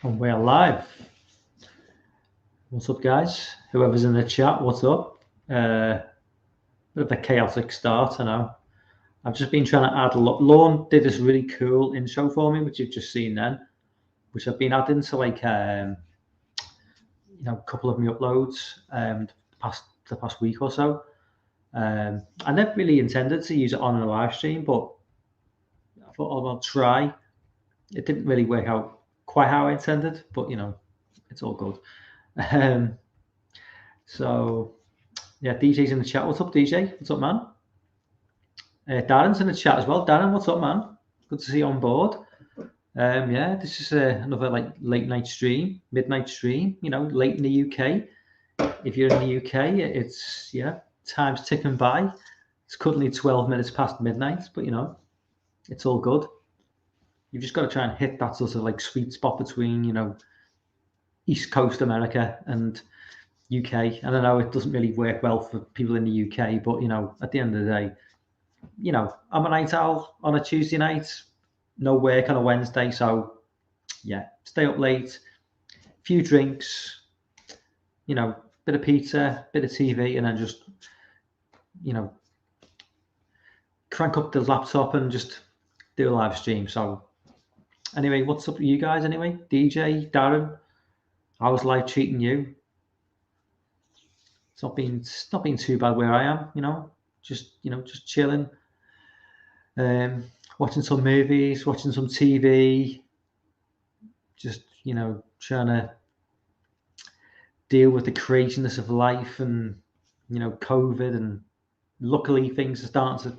And we're live. What's up, guys? Whoever's in the chat, what's up? Bit of a chaotic start, I know. I've just been trying to add a lot. Lorne did this really cool intro for me, which you've just seen then, which I've been adding to like a couple of my uploads the past week or so. I never really intended to use it on a live stream, but I thought I'll try. It didn't really work out quite how I intended, but it's all good. So yeah, DJ's in the chat. What's up, DJ? What's up, man? Darren's in the chat as well. Darren, what's up, man? Good to see you on board. Yeah, this is another like late night stream, midnight stream. Late in the UK. If you're in the UK, it's time's ticking by. It's currently 12 minutes past midnight, but it's all good. You've just got to try and hit that sort of like sweet spot between East Coast America and UK. And I know it doesn't really work well for people in the UK, but at the end of the day, I'm a night owl on a Tuesday night, no work on a Wednesday, so yeah, stay up late, few drinks, bit of pizza, bit of TV, and then just crank up the laptop and just do a live stream. So anyway, what's up with you guys anyway? DJ, Darren, how's life treating you? It's not been too bad where I am, just chilling, watching some movies, watching some TV, just trying to deal with the craziness of life and COVID, and luckily things are starting to,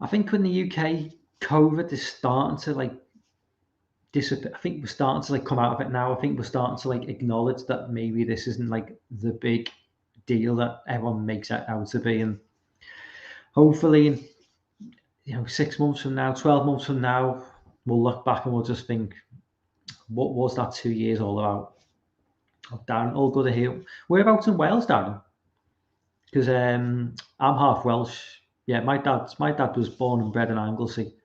I think in the UK COVID is starting to like disappear. I think we're starting to like come out of it now. I think we're starting to like acknowledge that maybe this isn't like the big deal that everyone makes it out to be, and hopefully 6 months from now, 12 months from now, we'll look back and we'll just think, what was that 2 years all about? Oh, Darren, all good to hear. Whereabouts in Wales, Darren? Because I'm half Welsh. Yeah, my dad was born and bred in Anglesey.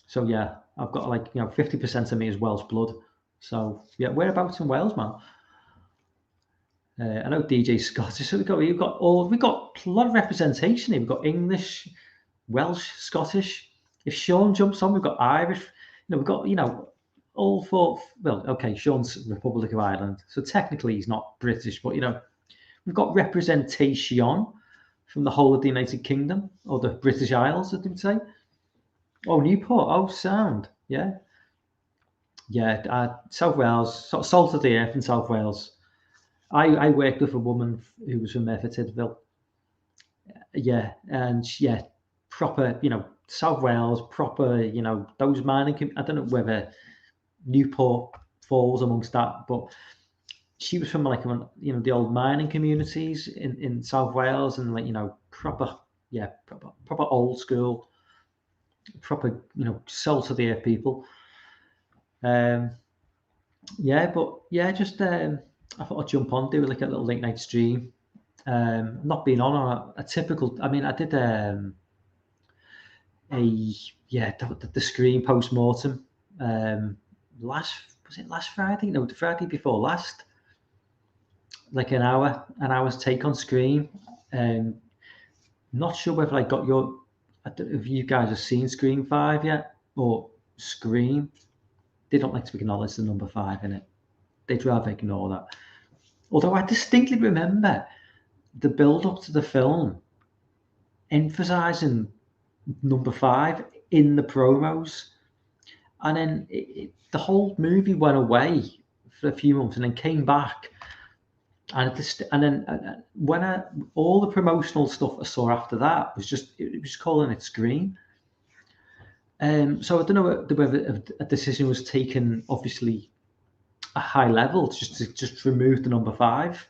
So yeah, I've got like 50% of me is Welsh blood. So yeah, whereabouts in Wales, man? I know DJ Scottish. So we've got a lot of representation here. We've got English, Welsh, Scottish. If Sean jumps on, we've got Irish. We've got all four. Well, okay, Sean's Republic of Ireland, so technically he's not British, but we've got representation from the whole of the United Kingdom, or the British Isles, as they would say. Oh, Newport. Oh, sound. Yeah. South Wales, salt of the earth in South Wales. I worked with a woman who was from Merthyr Tydfil. Yeah, and proper, South Wales, proper, those mining. I don't know whether Newport falls amongst that, but she was from like the old mining communities in South Wales, and like proper old school, proper salt of the earth people. Just I thought I'd jump on, do like a little late night stream. Not being on a typical. I mean, I did the Scream post mortem last Friday? No, the Friday before last. Like an hour's take on Scream. Not sure whether I don't know if you guys have seen Scream 5 yet, or Scream. They don't like to acknowledge the number 5 in it. They'd rather ignore that. Although I distinctly remember the build up to the film emphasizing number 5 in the promos, and then the whole movie went away for a few months and then came back. And when all the promotional stuff I saw after that was just calling it Scream. So I don't know whether a decision was taken, obviously a high level, to remove the number 5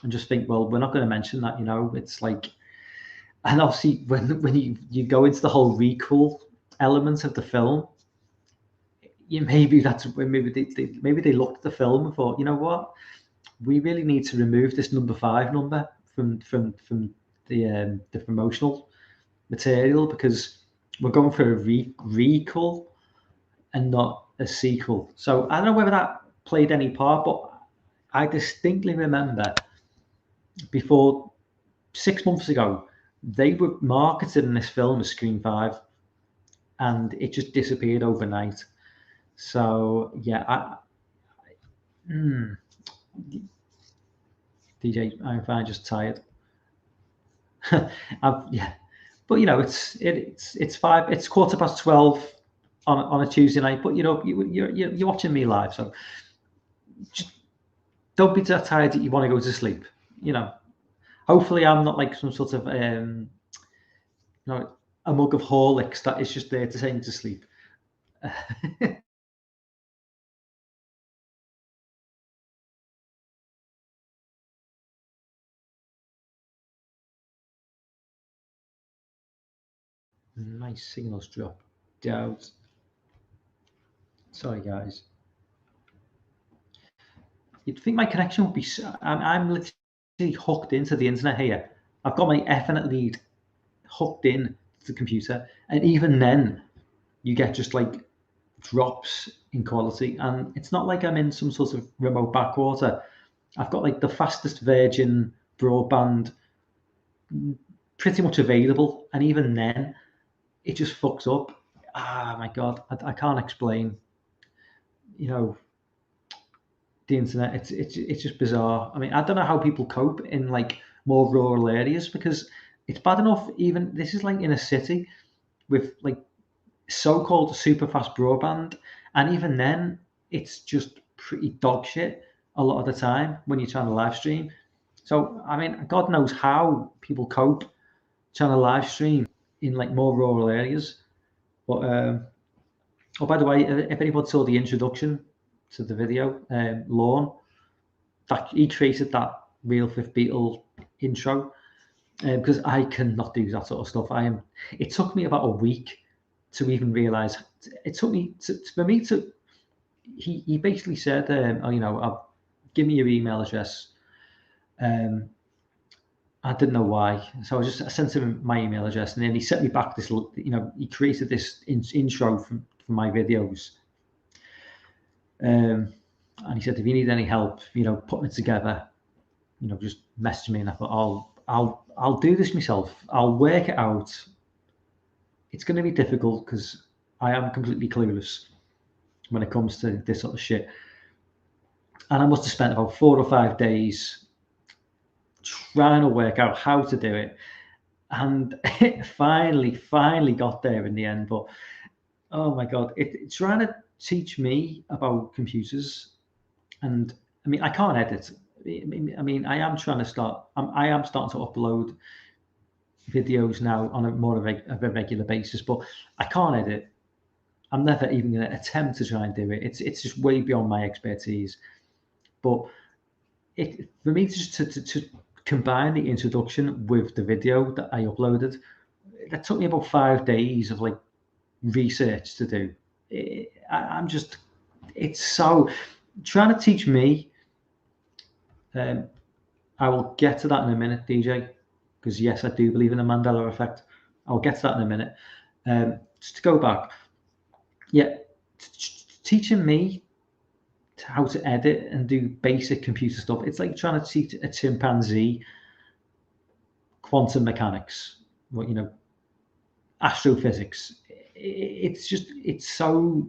and just think, well, we're not going to mention that. It's like, and obviously when you go into the whole recall element of the film, maybe that's when maybe they looked at the film and thought, you know what, we really need to remove this number 5 number from the promotional material, because we're going for a recall and not a sequel. So I don't know whether that played any part, but I distinctly remember before 6 months ago, they were marketing this film as Scream 5, and it just disappeared overnight. So yeah, DJ, I'm fine, just tired. Yeah, but you know, it's 12:15 on a Tuesday night. But you know, you're watching me live, so just don't be that tired that you want to go to sleep. You know, hopefully I'm not like some sort of you know, a mug of Horlicks that is just there to send you to sleep. My signals dropped out. Sorry, guys. You'd think my connection would be. I'm literally hooked into the internet here. I've got my Ethernet lead hooked in to the computer, and even then, you get just like drops in quality. And it's not like I'm in some sort of remote backwater. I've got like the fastest Virgin broadband pretty much available, and even then, it just fucks up. Ah, my God, I can't explain. You know, the internet. It's just bizarre. I mean, I don't know how people cope in like more rural areas, because it's bad enough. Even this is like in a city with like so-called super fast broadband, and even then, it's just pretty dog shit a lot of the time when you're trying to live stream. So I mean, God knows how people cope trying to live stream in like more rural areas. But oh, by the way, if anyone saw the introduction to the video, Lorne, that he created that Real Fifth Beatle intro, because I cannot do that sort of stuff. It took me about a week to even realize. It took me for me to. He basically said, oh, you know, give me your email address. I didn't know why, so I sent him my email address, and then he sent me back this. You know, he created this intro for my videos. And he said, if you need any help, you know, putting it together, you know, just message me. And I thought, I'll do this myself. I'll work it out. It's going to be difficult because I am completely clueless when it comes to this sort of shit. And I must have spent about 4 or 5 days trying to work out how to do it. And it finally got there in the end. But oh my God, it's trying to teach me about computers. And I mean, I can't edit. I mean, I am starting to upload videos now on a more of a regular basis, but I can't edit. I'm never even going to attempt to try and do it. It's just way beyond my expertise. But for me to combine the introduction with the video that I uploaded, that took me about 5 days of like research to do. I'm just, it's so trying to teach me. I will get to that in a minute, DJ, because yes, I do believe in the Mandela Effect. I'll get to that in a minute. Just to go back, yeah, teaching me how to edit and do basic computer stuff. It's like trying to teach a chimpanzee quantum mechanics, what, you know, astrophysics. It's so,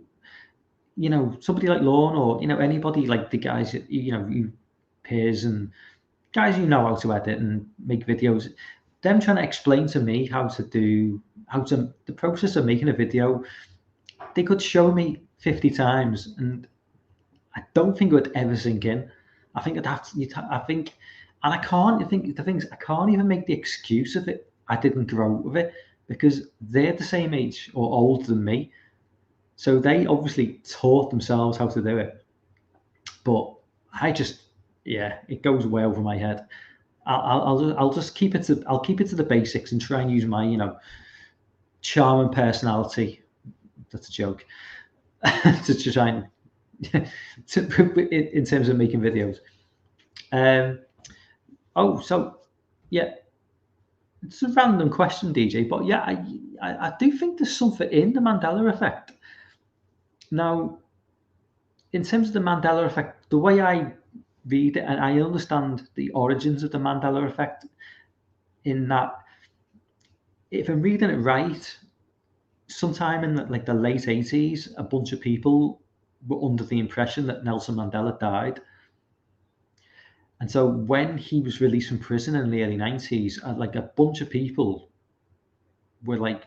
you know, somebody like Lorne, or you know, anybody like the guys that you know, you peers and guys who know how to edit and make videos, them trying to explain to me the process of making a video, they could show me 50 times and I don't think it would ever sink in. I think I think, and I think the things, I can't even make the excuse of it. I didn't grow up with it, because they're the same age or older than me. So they obviously taught themselves how to do it. But I just, yeah, it goes way over my head. I'll just keep it to the basics and try and use my, you know, charm and personality. That's a joke. to try and in terms of making videos. So yeah, it's a random question, DJ, but yeah, I do think there's something in the Mandela effect. Now, in terms of the Mandela Effect, the way I read it, and I understand the origins of the Mandela Effect, in that, if I'm reading it right, sometime in the late 80s, a bunch of people were under the impression that Nelson Mandela died. And so when he was released from prison in the early 90s, a bunch of people were under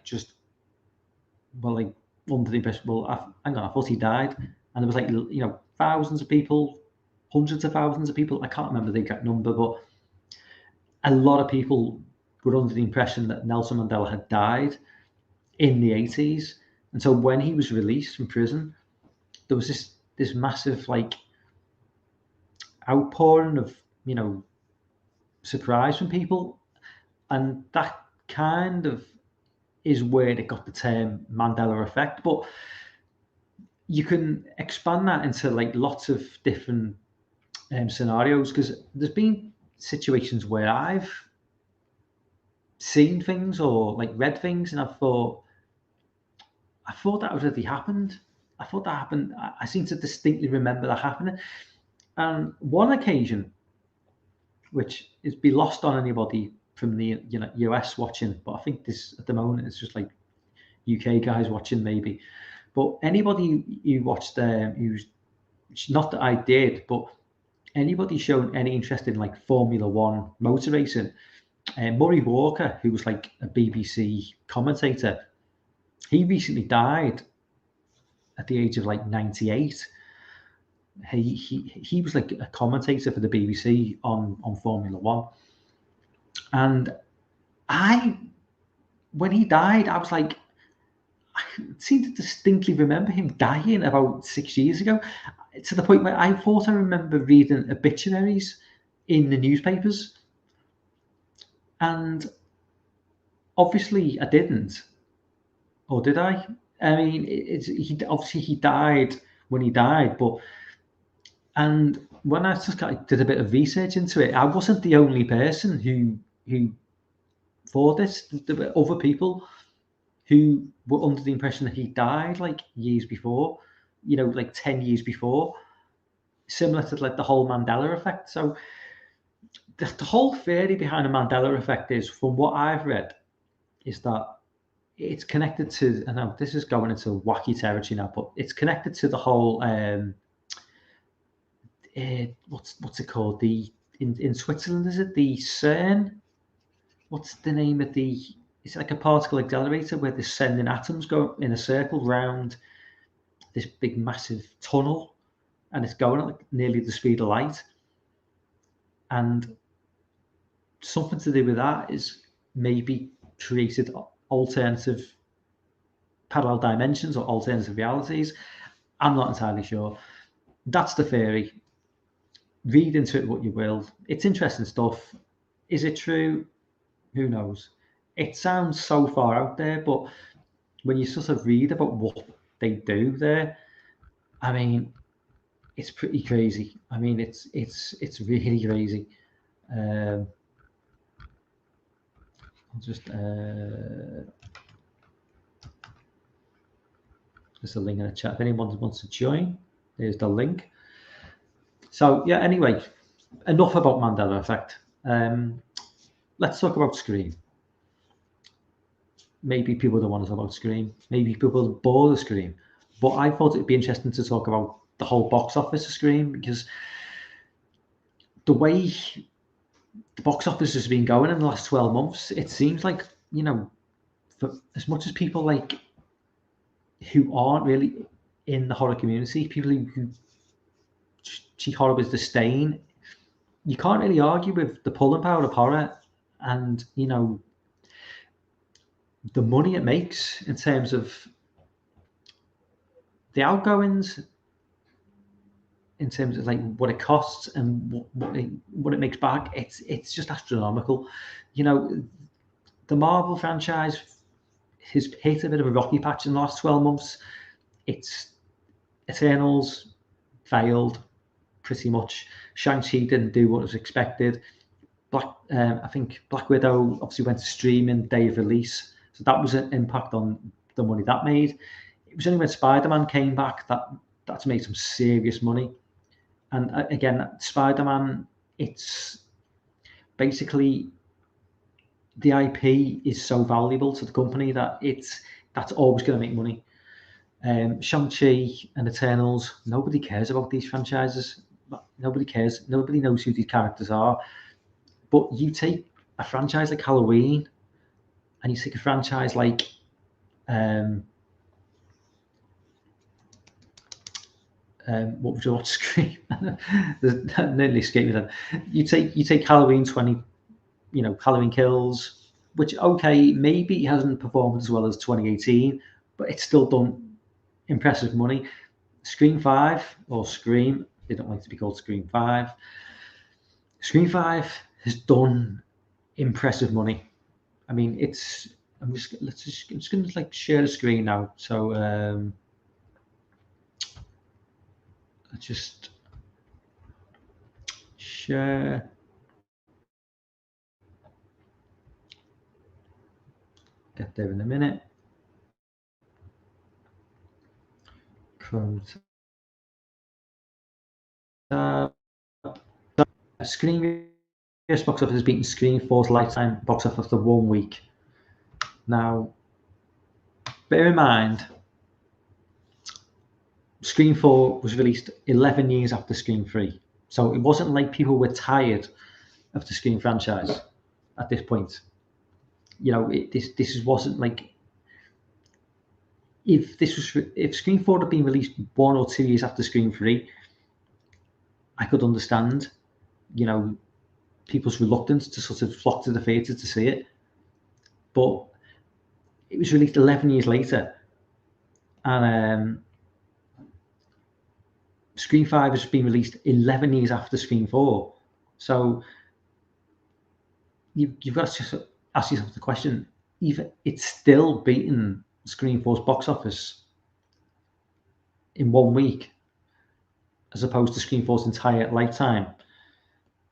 the impression, well, hang on, I thought he died. And there was thousands of people, hundreds of thousands of people, I can't remember the exact number, but a lot of people were under the impression that Nelson Mandela had died in the 80s. And so when he was released from prison, there was this massive outpouring of surprise from people, and that kind of is where it got the term Mandela Effect. But you can expand that into lots of different scenarios, because there's been situations where I've seen things or read things, and I thought that already happened. I thought that happened. I seem to distinctly remember that happening. And one occasion, which is be lost on anybody from the US watching, but I think this at the moment it's just UK guys watching maybe. But anybody who watched who's, not that I did, but anybody showing any interest in Formula One motor racing, Murray Walker, who was a BBC commentator, he recently died at the age of 98. He was a commentator for the BBC on Formula One, and when he died, I was I seem to distinctly remember him dying about 6 years ago, to the point where I thought I remember reading obituaries in the newspapers, and obviously I didn't, or did I? I mean, he died when he died, and when I just did a bit of research into it, I wasn't the only person who thought this. There were other people who were under the impression that he died years before, 10 years before, similar to the whole Mandela Effect. So the whole theory behind the Mandela Effect is, from what I've read, is that it's connected to, I know this is going into wacky territory now, but it's connected to the whole what's it called? In Switzerland, is it the CERN? What's the name of it's a particle accelerator where they're sending atoms go in a circle round this big massive tunnel, and it's going at nearly the speed of light. And something to do with that is maybe created alternative parallel dimensions or alternative realities. I'm not entirely sure. That's the theory. Read into it what you will. It's interesting stuff. Is it true? Who knows? It sounds so far out there, but when you sort of read about what they do there, I mean, it's pretty crazy. I mean, it's really crazy. I'll just there's a link in the chat if anyone wants to join. There's the link. So yeah, anyway, enough about Mandela Effect. Let's talk about Scream. Maybe people don't want to talk about Scream. Maybe people are bored of Scream. But I thought it'd be interesting to talk about the whole box office of Scream, because the way the box office has been going in the last 12 months, it seems like, for as much as people who aren't really in the horror community, people who treat horror with disdain, you can't really argue with the pulling power of horror and the money it makes in terms of the outgoings, in terms of what it costs and what it makes back. It's just astronomical. The Marvel franchise has hit a bit of a rocky patch in the last 12 months. It's Eternals failed pretty much. Shang-Chi didn't do what was expected. I think Black Widow obviously went to streaming day of release, so that was an impact on the money that made. It was only when Spider-Man came back that that's made some serious money. And again, Spider-Man, it's basically the IP is so valuable to the company that that's always going to make money. Shang-Chi and Eternals, nobody cares about these franchises. Nobody cares. Nobody knows who these characters are. But you take a franchise like Halloween, and you take a franchise like what would you watch? Scream. Nearly escaped me then. You take Halloween 20, Halloween Kills, which okay, maybe it hasn't performed as well as 2018, but it's still done impressive money. Scream 5 or Scream, they don't like to be called Scream 5. Scream 5 has done impressive money. I mean, I'm just going to like share the screen now. So let's just share. Get there in a minute. Chrome tab. Scream US box office has beaten Scream 4's lifetime box office after 1 week. Now, bear in mind, Scream 4 was released 11 years after Scream 3. So it wasn't like people were tired of the Scream franchise at this point. This wasn't like if Scream 4 had been released 1 or 2 years after Scream 3, I could understand, people's reluctance to sort of flock to the theatre to see it. But it was released 11 years later, and Scream 5 has been released 11 years after Scream 4. So you've got to just ask yourself the question, even it's still beaten Scream 4's box office in 1 week, as opposed to Scream 4's entire lifetime.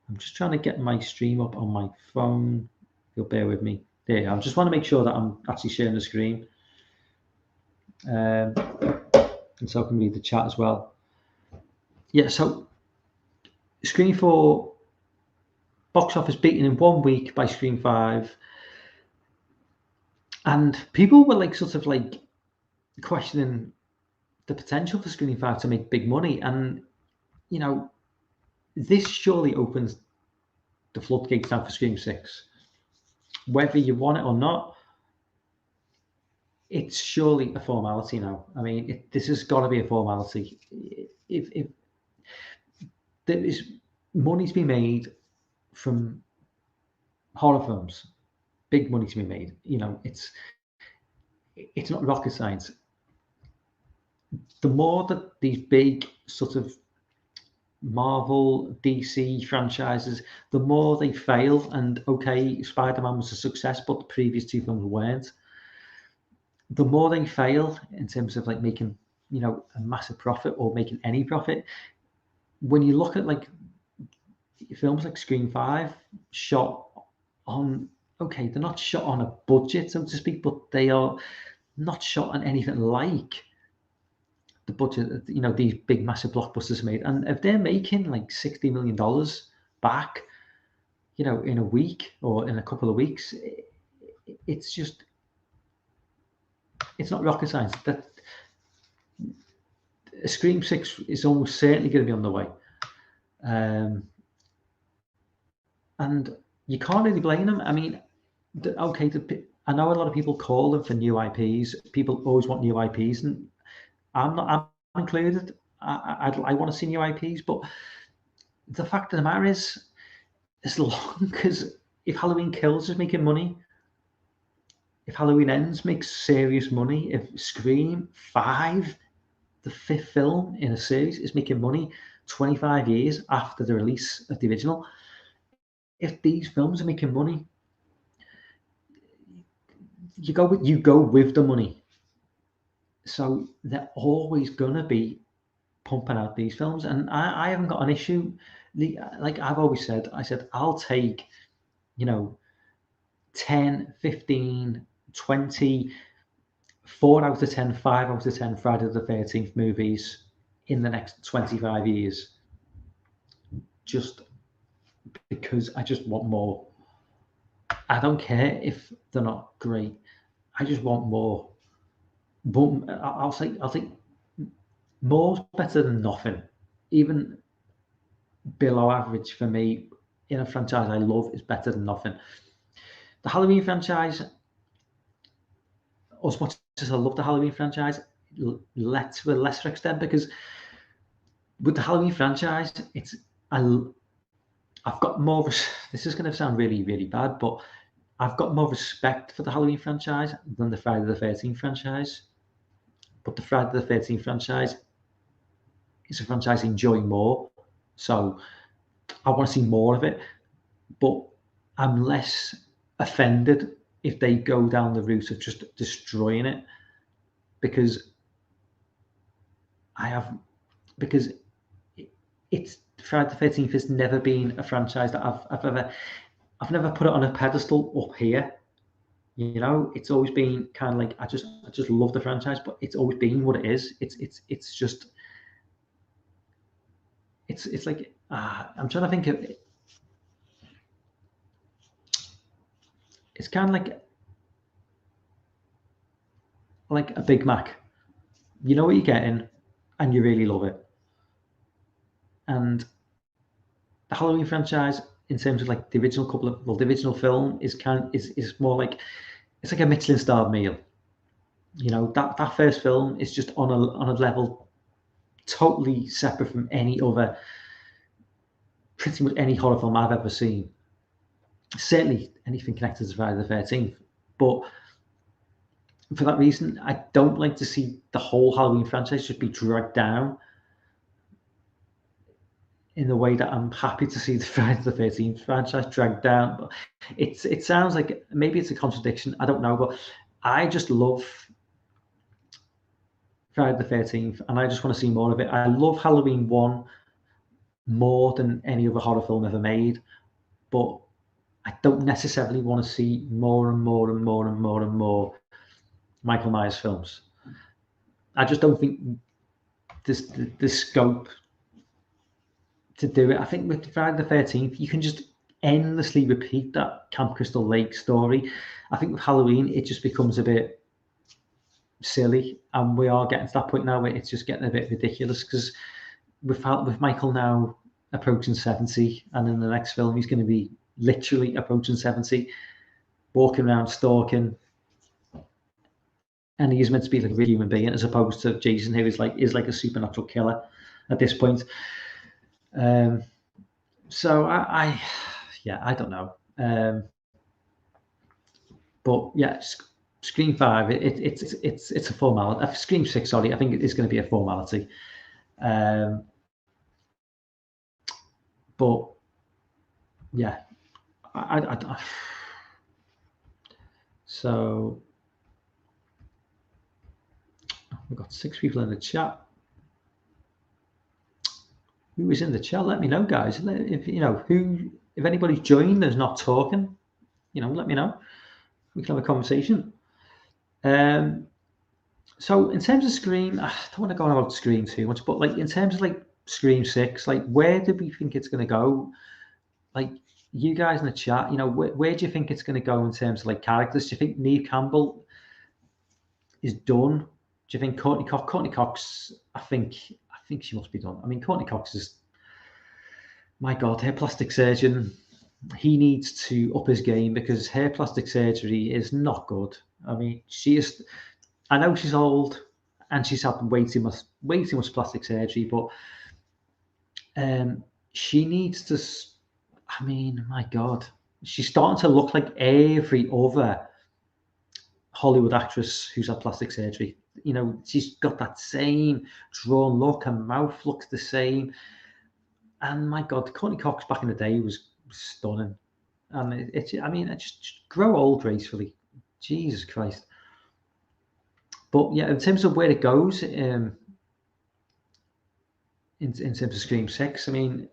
I'm just trying to get my stream up on my phone. You'll bear with me. There, I just want to make sure that I'm actually sharing the screen. And so I can read the chat as well. Yeah, so Scream 4 box office beaten in 1 week by Scream 5. And people were like sort of like questioning the potential for Scream 5 to make big money. And, this surely opens the floodgates now for Scream 6. Whether you want it or not, it's surely a formality now. I mean, this has got to be a formality. If there is money to be made from horror films, big money to be made. It's not rocket science. The more that these big sort of Marvel, DC franchises, the more they fail, and okay, Spider-Man was a success, but the previous 2 films weren't. The more they fail in terms of like making, a massive profit or making any profit, when you look at like films like Scream 5 shot on, okay, they're not shot on a budget, so to speak, but they are not shot on anything like the budget, these big massive blockbusters made. And if they're making like $60 million back, in a week or in a couple of weeks, it's not rocket science. That Scream 6 is almost certainly going to be on the way. And you can't really blame them. I mean, okay, I know a lot of people call them for new IPs. People always want new IPs, and I'm included. I want to see new IPs, but the fact of the matter is, as long as if Halloween Kills is making money, if Halloween Ends makes serious money, if Scream 5, the 5th film in a series, is making money 25 years after the release of the original, if these films are making money, you go with the money. So they're always gonna be pumping out these films, and I haven't got an issue. Like I've always said, I'll take 10, 15, 20, 4 out of 10, 5 out of 10 Friday the 13th movies in the next 25 years, just because I just want more. I don't care if they're not great. I just want more. But I'll say more's better than nothing. Even below average for me in a franchise I love is better than nothing. The Halloween franchise, as much as I love the Halloween franchise, to a lesser extent, because with the Halloween franchise, I've got more. This is going to sound really, really bad, but I've got more respect for the Halloween franchise than the Friday the 13th franchise. But the Friday the 13th franchise is a franchise I enjoy more, so I want to see more of it. But I'm less offended if they go down the route of just destroying it, because it's Friday the 13th has never been a franchise that I've never put it on a pedestal up here. You know, it's always been kind of like I just love the franchise, but it's always been what it is. It's just it's like I'm trying to think of it. It's kind of like a Big Mac. You know what you're getting, and you really love it. And the Halloween franchise, in terms of like the original film, is more like it's like a Michelin starred meal. You know, that first film is just on a level totally separate from pretty much any horror film I've ever seen. Certainly anything connected to Friday the 13th. But for that reason, I don't like to see the whole Halloween franchise just be dragged down in the way that I'm happy to see the Friday the 13th franchise dragged down. But it sounds like maybe it's a contradiction. I don't know, but I just love Friday the 13th, and I just want to see more of it. I love Halloween 1 more than any other horror film ever made, but I don't necessarily want to see more and more and more and more and more Michael Myers films. I just don't think there's the scope to do it. I think with Friday the 13th, you can just endlessly repeat that Camp Crystal Lake story. I think with Halloween, it just becomes a bit silly, and we are getting to that point now where it's just getting a bit ridiculous, because with Michael now approaching 70, and in the next film he's going to be literally approaching 70, walking around stalking, and he's meant to be like a real human being, as opposed to Jason, who is like a supernatural killer at this point. So I don't know. But yeah, Scream 5, it's a formality. Scream 6, sorry, I think it is going to be a formality. But yeah, so we've got 6 people in the chat. Who is in the chat? Let me know, guys. If you know if anybody's joined that's not talking, let me know. We can have a conversation. So in terms of Scream, I don't want to go on about Scream too much, but like in terms of like Scream 6, like where do we think it's going to go? Like you guys in the chat, where do you think it's going to go in terms of like characters? Do you think Neve Campbell is done? Do you think Courtney Cox? I think she must be done. I mean, Courtney Cox is, my God, her plastic surgeon. He needs to up his game, because hair plastic surgery is not good. I mean, I know she's old and she's had way too much plastic surgery, but she needs to. I mean, my God, she's starting to look like every other Hollywood actress who's had plastic surgery. She's got that same drawn look, her mouth looks the same. And my God, Courtney Cox back in the day was stunning. And it's just grow old gracefully. Jesus Christ. But yeah, in terms of where it goes, in terms of Scream 6, I mean,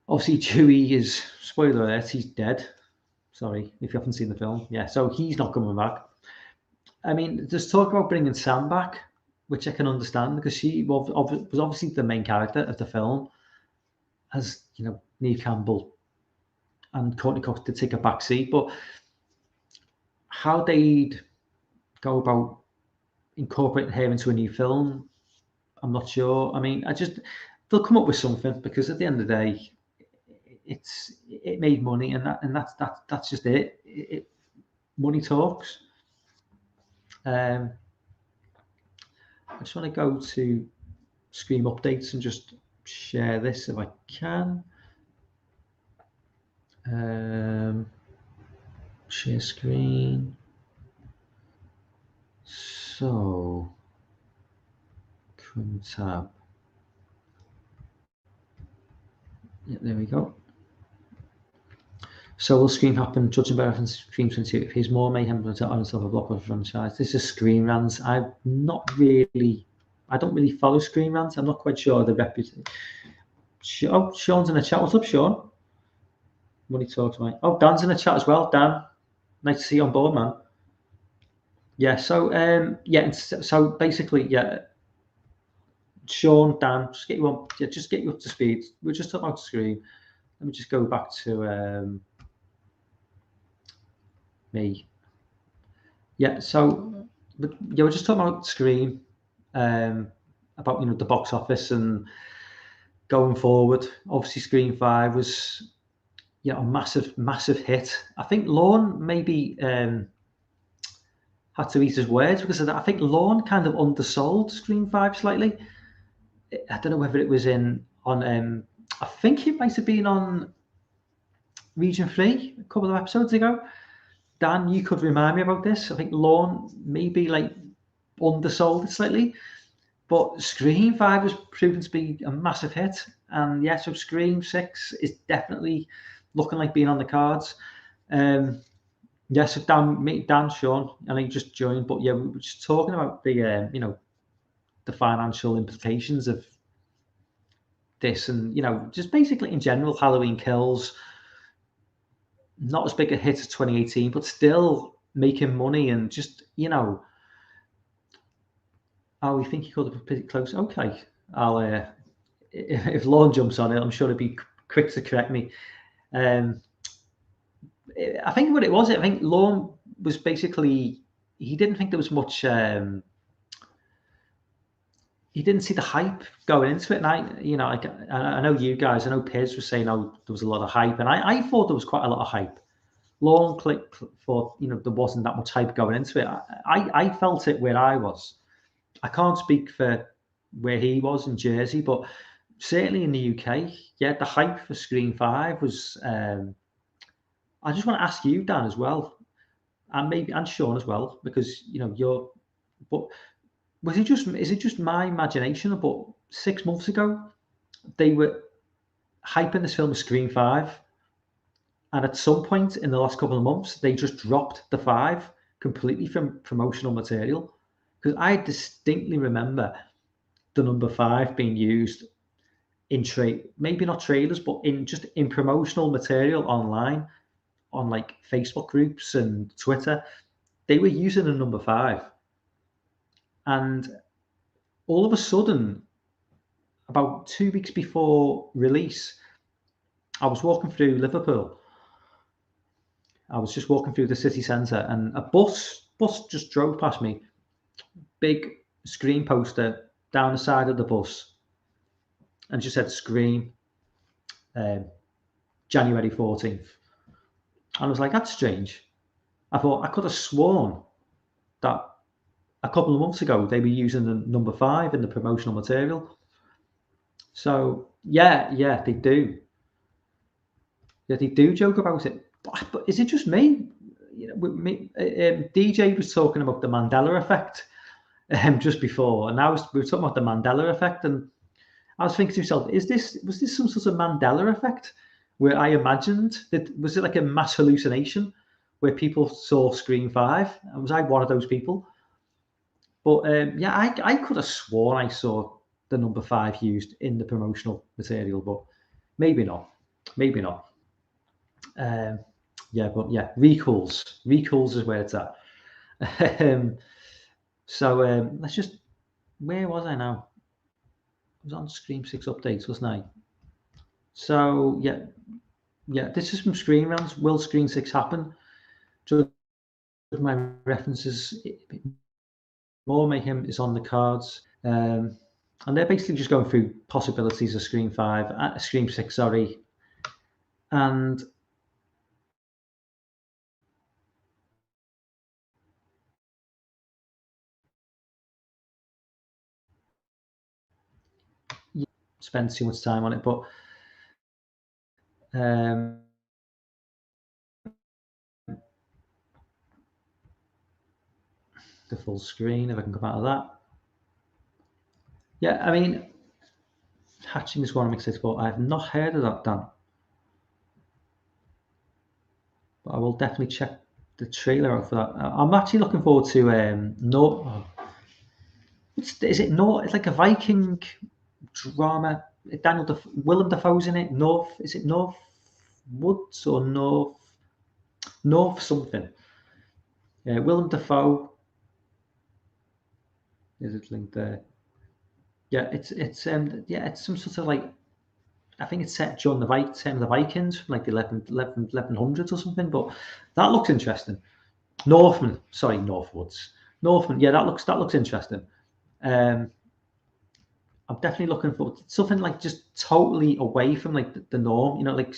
obviously Chewie is, spoiler alert, he's dead. Sorry if you haven't seen the film. Yeah, so he's not coming back. I mean, there's talk about bringing Sam back, which I can understand because she was obviously the main character of the film, as you know, Neve Campbell and Courtney Cox did take a back seat, but how they'd go about incorporating her into a new film, I'm not sure. I mean, they'll come up with something because at the end of the day, it made money, and that's just it. Money talks. I just want to go to Scream updates and just share this if I can. Share screen. So, Chrome tab. Yeah, there we go. So will Scream happen, judging by reference to Scream 22, if he's more mayhem on himself a blockbuster franchise? This is Scream Rants. I don't really follow Scream Rants. I'm not quite sure the reputation. Oh, Sean's in the chat. What's up, Sean? Money talks, mate. Oh, Dan's in the chat as well. Dan, nice to see you on board, man. Yeah, so so basically, yeah, Sean, Dan, just get you up to speed. We're just talking about Scream. Let me just go back to me. Yeah, so we're just talking about Scream, about the box office and going forward. Obviously, Scream 5 was a massive hit. I think Lorne maybe had to eat his words because of that. I think Lorne kind of undersold Scream 5 slightly. I don't know whether it was I think it might have been on Region 3 a couple of episodes ago. Dan, you could remind me about this. I think Lorne maybe undersold it slightly, but Scream 5 was proven to be a massive hit, and so Scream 6 is definitely looking like being on the cards. So Dan, Sean, I think just joined, but we were just talking about the the financial implications of this, and just basically in general, Halloween Kills, not as big a hit as 2018, but still making money, and just oh, we think he could have been pretty close. Okay, I'll if Lorne jumps on it, I'm sure he'll be quick to correct me. I think what it was, I think Lorne was basically, he didn't think there was much. He didn't see the hype going into it, and I know you guys, I know Piers was saying, oh, there was a lot of hype, and I thought there was quite a lot of hype. Lorne thought there wasn't that much hype going into it. I felt it where I was. I can't speak for where he was in Jersey, but certainly in the UK, the hype for Scream 5 was. I just want to ask you, Dan, as well, and Sean as well, because you're. But is it just my imagination? But 6 months ago, they were hyping this film as Scream 5, and at some point in the last couple of months, they just dropped the 5 completely from promotional material. Because I distinctly remember the number 5 being used in maybe not trailers, but in promotional material online, on Facebook groups and Twitter. They were using a number 5, and all of a sudden, about 2 weeks before release, I was walking through Liverpool. I was just walking through the city centre, and a bus just drove past me. Big Scream poster down the side of the bus, and just said Scream, January 14th. And I was like, that's strange. I thought I could have sworn that a couple of months ago they were using the number 5 in the promotional material. So they do. Yeah, they do joke about it. But is it just me? DJ was talking about the Mandela Effect just before, and now we were talking about the Mandela Effect, and I was thinking to myself, was this some sort of Mandela Effect where I imagined that, was it like a mass hallucination where people saw Scream 5, and was I one of those people? But I could have sworn I saw the number 5 used in the promotional material, but maybe not. Recalls is where it's at. So let's just where was I now? I was on Scream 6 updates, wasn't I? So yeah, this is from Screen Rounds. Will Scream 6 happen? Judge my references, more mayhem is on the cards. And they're basically just going through possibilities of Scream 5, Scream 6, sorry. And spend too much time on it, but the full screen, if I can come out of that. Yeah, I mean, Hatching is one I'm excited for. I have not heard of that, Dan. But I will definitely check the trailer out for that. I'm actually looking forward to is it North? It's like a Viking drama. Willem Dafoe's in it. Is it North Woods or North something? Yeah, Willem Dafoe. Is it linked there? Yeah, it's some sort of like, I think it's set during the Vikings, from like the 1100s or something. But that looks interesting. Northman, sorry, Northwoods. Northman, yeah, that looks interesting. I'm definitely looking for something like just totally away from like the norm, like,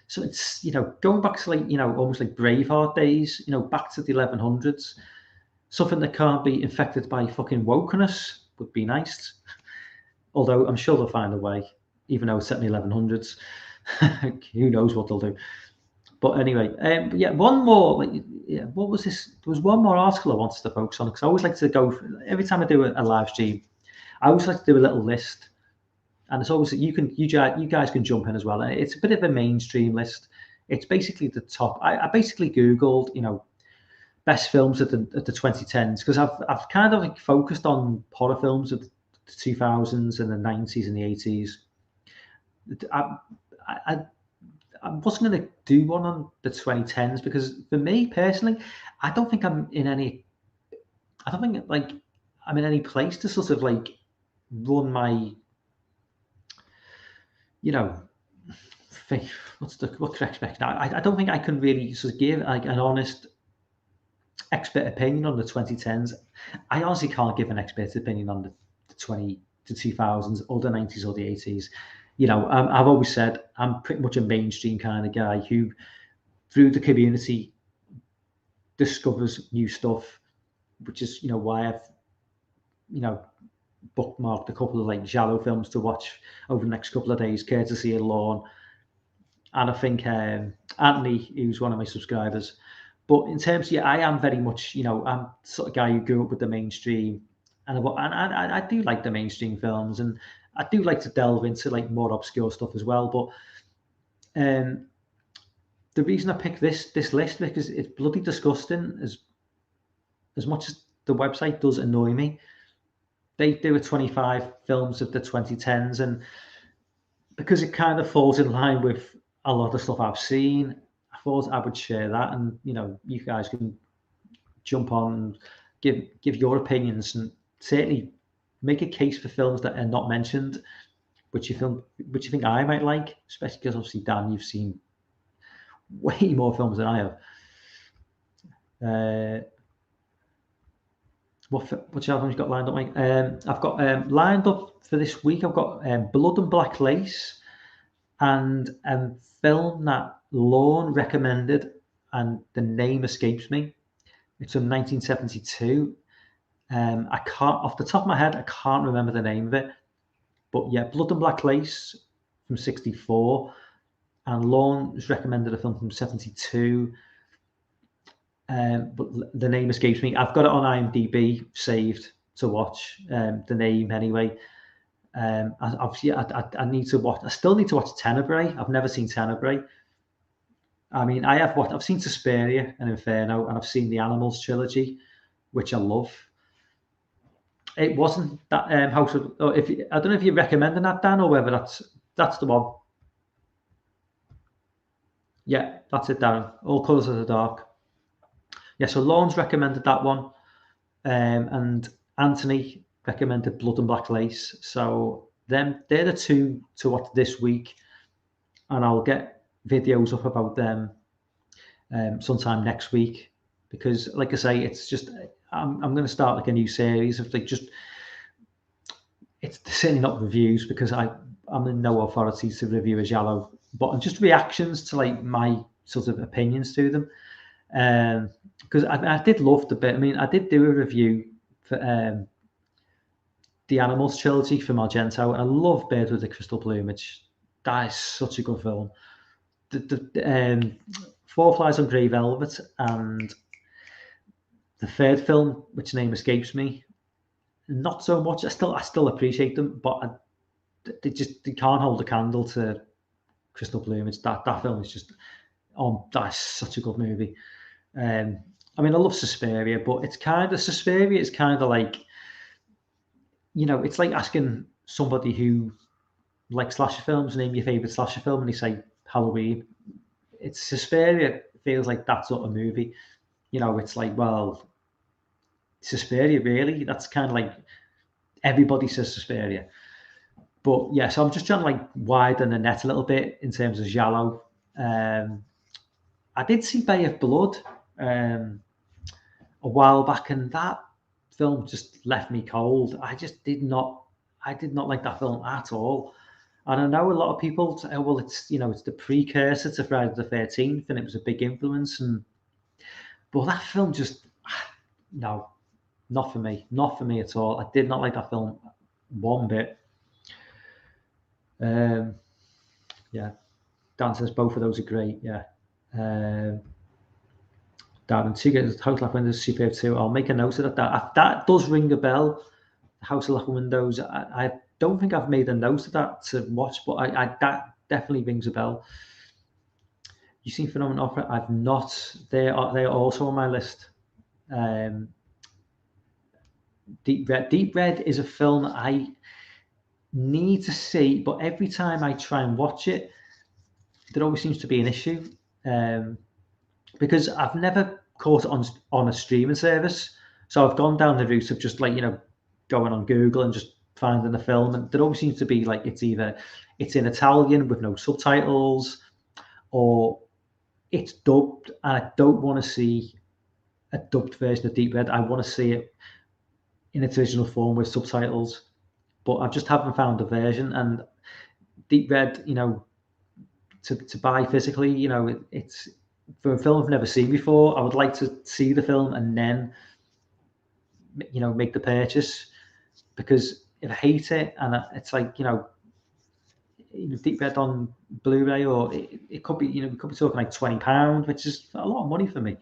so it's, going back to like, almost like Braveheart days, back to the 1100s. Something that can't be infected by fucking wokeness would be nice. Although I'm sure they'll find a way, even though it's set in the 1100s. Who knows what they'll do. But anyway, one more. What was this? There was one more article I wanted to focus on, because I always like to go every time I do a live stream. I always like to do a little list, and it's always you guys can jump in as well. It's a bit of a mainstream list. It's basically the top. I basically Googled, best films of the 2010s, because I've kind of like focused on horror films of the 2000s and the 90s and the 80s. I wasn't going to do one on the 2010s, because for me personally, I don't think I'm in any place to sort of like run my, what could I expect now? I don't think I can really sort of give like an honest expert opinion on the 2010s. I honestly can't give an expert opinion on the 2000s or the 90s or the 80s. I've always said I'm pretty much a mainstream kind of guy who, through the community, discovers new stuff, which is why I've bookmarked a couple of like giallo films to watch over the next couple of days, courtesy of Lorne. And I think Anthony, who's one of my subscribers. But in terms, I am very much, I'm the sort of guy who grew up with the mainstream, and I do like the mainstream films, and I do like to delve into like more obscure stuff as well. But the reason I picked this list, because it's bloody disgusting. As much as the website does annoy me, they do a 25 films of the 2010s, and because it kind of falls in line with a lot of stuff I've seen, I thought I would share that, and you guys can jump on and give your opinions, and certainly make a case for films that are not mentioned, which you think I might like, especially because obviously, Dan, you've seen way more films than I have. What other films you got lined up, Mike? I've got lined up for this week. I've got Blood and Black Lace, and a film that Lorne recommended, and the name escapes me. It's from 1972. I can't, off the top of my head, I can't remember the name of it. But yeah, Blood and Black Lace from 64, and Lorne has recommended a film from 72. But the name escapes me. I've got it on IMDb saved to watch. The name anyway. Obviously, I need to watch. I still need to watch Tenebrae. I've never seen Tenebrae. I mean, I've seen Suspiria and Inferno, and I've seen the Animals trilogy, which I love. It wasn't that House of. Oh, I don't know if you're recommending that, Dan, or whether that's the one. Yeah, that's it, Darren. All Colours of the Dark. Yeah, so Lawrence recommended that one, and Anthony recommended Blood and Black Lace. So they're the two to watch this week, and I'll get videos up about them sometime next week, because, like I say, it's just I'm going to start like a new series of like just, it's certainly not reviews because I'm in no authority to review a giallo, but just reactions to like my sort of opinions to them. Because I did love the bit. I mean, I did do a review for the Animals trilogy from Argento, and I love Birds with the Crystal Plumage. That is such a good film. The Four Flies on Grey Velvet and the third film, which name escapes me, not so much. I still appreciate them, but they can't hold a candle to Crystal Plumage. That film is just that's such a good movie. I mean, I love Suspiria, but Suspiria is kind of like, it's like asking somebody who likes slasher films, name your favorite slasher film, and they say Halloween. It's Suspiria feels like that sort of movie. It's like, well, Suspiria, really? That's kind of like everybody says Suspiria. But yeah, so I'm just trying to like widen the net a little bit in terms of giallo. I did see Bay of Blood a while back, and that film just left me cold. I did not like that film at all. And I know a lot of people say, oh, well, it's the precursor to Friday the 13th, and it was a big influence. But that film just, no, not for me at all. I did not like that film one bit. Yeah, Dan says both of those are great. Yeah. Darren, House of Laughing Windows superb too. I'll make a note of that. That does ring a bell. House of Laughing Windows. I don't think I've made a note of that to watch, but that definitely rings a bell. You've seen Phenomenal Opera? I've not. They're also on my list. Deep Red. Deep Red is a film I need to see, but every time I try and watch it, there always seems to be an issue, because I've never caught it on a streaming service. So I've gone down the route of just like, going on Google and just finding a film, and there always seems to be like it's either it's in Italian with no subtitles, or it's dubbed, and I don't want to see a dubbed version of Deep Red. I want to see it in its original form with subtitles, but I just haven't found a version. And Deep Red, to buy physically, it's for a film I've never seen before. I would like to see the film and then, make the purchase, because if I hate it and it's like, Deep Red on Blu-ray, or it could be, we could be talking like £20, which is a lot of money for me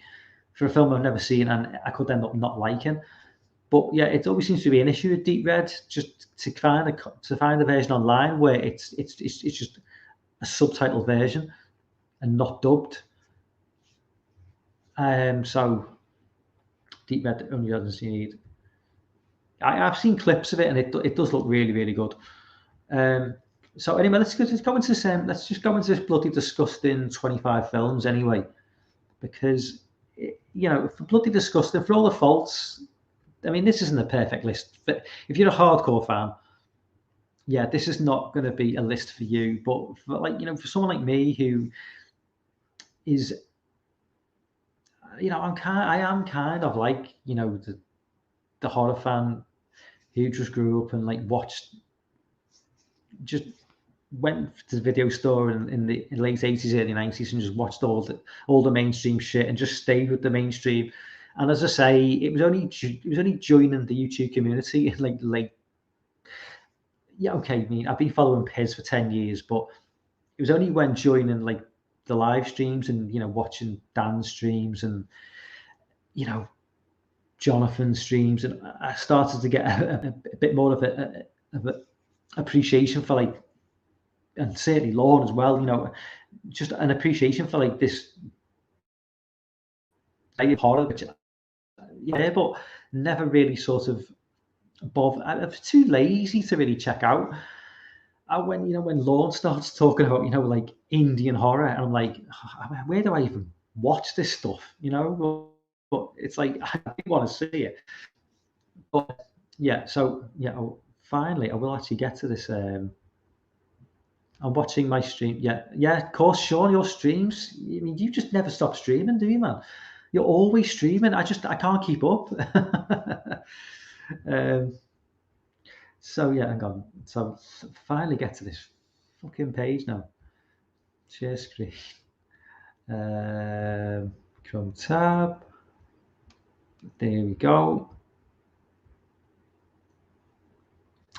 for a film I've never seen, and I could end up not liking. But yeah, it always seems to be an issue with Deep Red, just to find a version online where it's just a subtitled version and not dubbed. So Deep Red only doesn't need. I've seen clips of it, and it does look really, really good. So anyway, let's go into this. Let's just go into this bloody disgusting 25 films anyway, because for bloody disgusting, for all the faults. I mean, this isn't a perfect list, but if you're a hardcore fan, yeah, this is not going to be a list for you. But for for someone like me who is, I am kind of like, the horror fan who just grew up and like just went to the video store in the late 80s, early 90s, and just watched all the mainstream shit and just stayed with the mainstream. And as I say, it was only joining the YouTube community like yeah, okay, I mean, I've been following Piz for 10 years, but it was only when joining like the live streams and watching Dan's streams and Jonathan's streams, and I started to get a bit more of a appreciation for like, and certainly Lorne as well, just an appreciation for like this horror, which but never really sort of bother. I was too lazy to really check out. When Lorne starts talking about like Indian horror, and I'm like, where do I even watch this stuff? But it's like I want to see it. But yeah, so yeah, finally, I will actually get to this. I'm watching my stream. Yeah, of course, Sean, your streams. I mean, you just never stop streaming, do you, man? You're always streaming. I can't keep up. um, so yeah, hang on. So finally get to this fucking page now. Share screen. Chrome tab. There we go.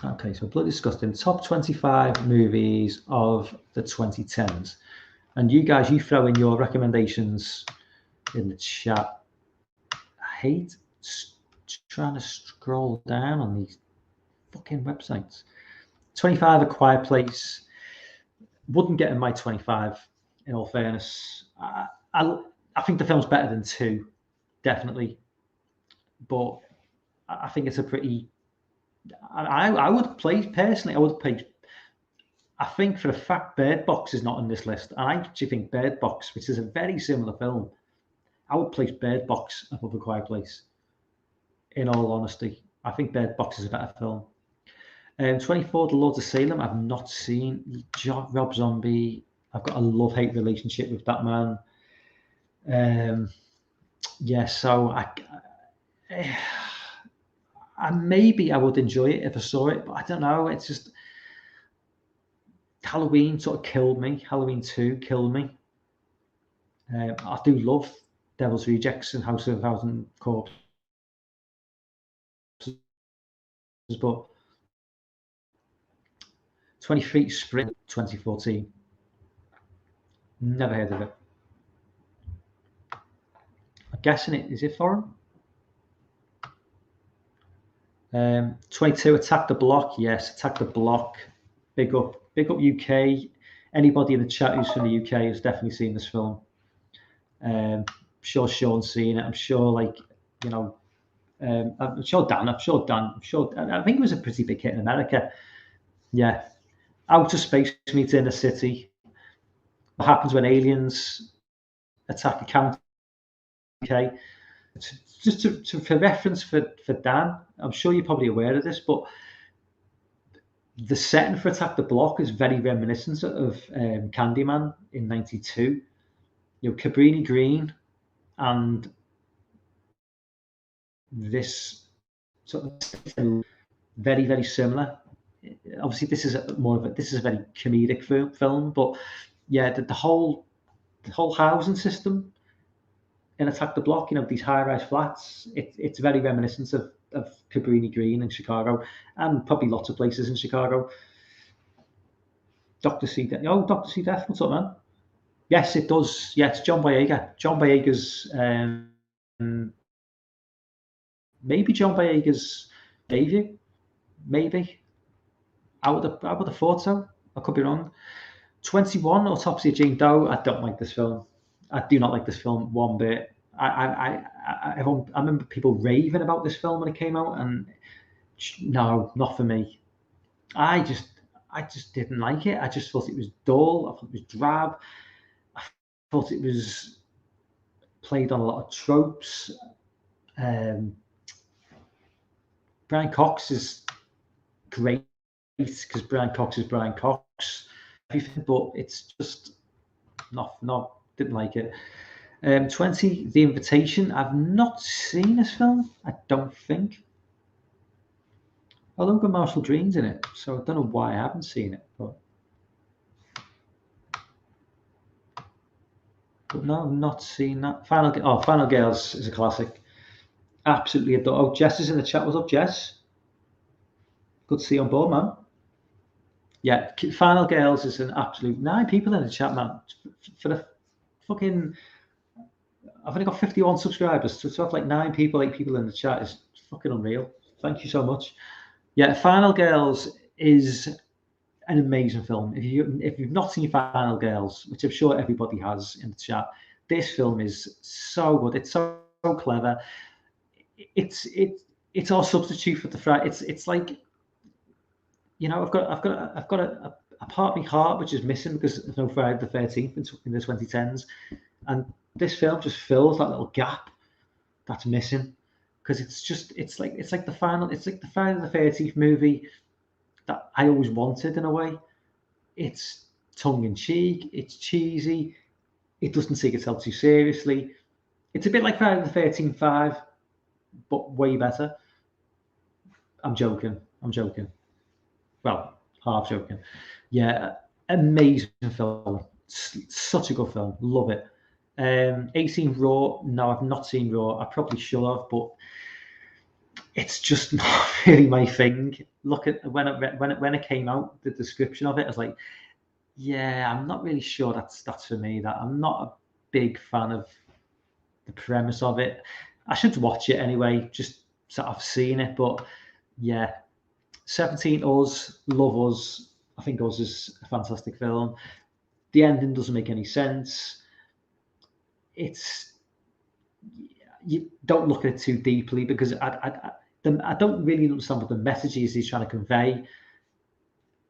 Okay, so Bloody Disgusting, top 25 movies of the 2010s. And you guys, you throw in your recommendations in the chat. I hate trying to scroll down on these fucking websites. 25, A Quiet Place. Wouldn't get in my 25, in all fairness. I think the film's better than 2, definitely. But I think it's a pretty... I would play, personally, I would play... I think for a fact Bird Box is not on this list. And I actually think Bird Box, which is a very similar film, I would place Bird Box above A Quiet Place. In all honesty, I think Bird Box is a better film. 24, The Lords of Salem, I've not seen. Rob Zombie, I've got a love-hate relationship with that man. Yeah, so maybe I would enjoy it if I saw it, but I don't know. It's just Halloween sort of killed me. Halloween 2 killed me. I do love Devil's Rejects and House of a Thousand Corpses, but 23 Spring 2014. Never heard of it. I'm guessing is it foreign? 22, Attack the Block. Yes, Attack the Block. Big up UK. Anybody in the chat who's from the UK has definitely seen this film. I'm sure Sean's seen it. I'm sure, like, you know, I'm sure Dan. I think it was a pretty big hit in America. Yeah. Outer space meets inner city. What happens when aliens attack a county? Okay. Just for reference for Dan, I'm sure you're probably aware of this, but the setting for Attack the Block is very reminiscent of Candyman in '92. You know, Cabrini Green and this sort of very, very similar. Obviously, this is a very comedic film, but yeah, the whole housing system in Attack the Block, you know, these high-rise flats, it's very reminiscent of Cabrini Green in Chicago, and probably lots of places in Chicago. Dr. C. Death. Oh, Dr. C. Death, what's up, man? Yes, it does. Yeah, it's John Boyega. John Boyega's, maybe John Boyega's debut. Maybe. I would have thought so. I could be wrong. 21, Autopsy of Jane Doe. I don't like this film. I do not like this film one bit. I remember people raving about this film when it came out, and no, not for me. I just didn't like it. I just thought it was dull. I thought it was drab. I thought it was played on a lot of tropes. Brian Cox is great because Brian Cox is Brian Cox. Everything, but it's just not didn't like it. 20, The Invitation. I've not seen this film. I don't think. Although got Marshall Green's in it, so I don't know why I haven't seen it. But no, I've not seen that. Final Girls is a classic. Absolutely adore. Oh, Jess is in the chat. What's up, Jess? Good to see you on board, man. Yeah, Final Girls is an absolute 9 people in the chat, man. For the fucking, I've only got 51 subscribers, so to have like 9 people, 8 people in the chat is fucking unreal. Thank you so much. Yeah, Final Girls is an amazing film. If you've not seen Final Girls, which I'm sure everybody has in the chat, this film is so good. It's so clever. It's our substitute for the Friday. It's like, you know, I've got a part of my heart which is missing because there's no Friday the 13th in the 2010s, and this film just fills that little gap that's missing because it's like the Friday the 13th movie that I always wanted in a way. It's tongue in cheek, it's cheesy, it doesn't take itself too seriously. It's a bit like Friday the 13th 5, but way better. I'm joking. Well, half joking. Yeah, amazing film. Such a good film. Love it. 18 Raw. No, I've not seen Raw. I probably should have, but it's just not really my thing. Look at when it came out, the description of it, I was like, yeah, I'm not really sure that's for me. That I'm not a big fan of the premise of it. I should watch it anyway, just so I've seen it. But yeah, 17 Us, love Us. I think Us is a fantastic film. The ending doesn't make any sense. You don't look at it too deeply because I don't really understand what the message is he's trying to convey.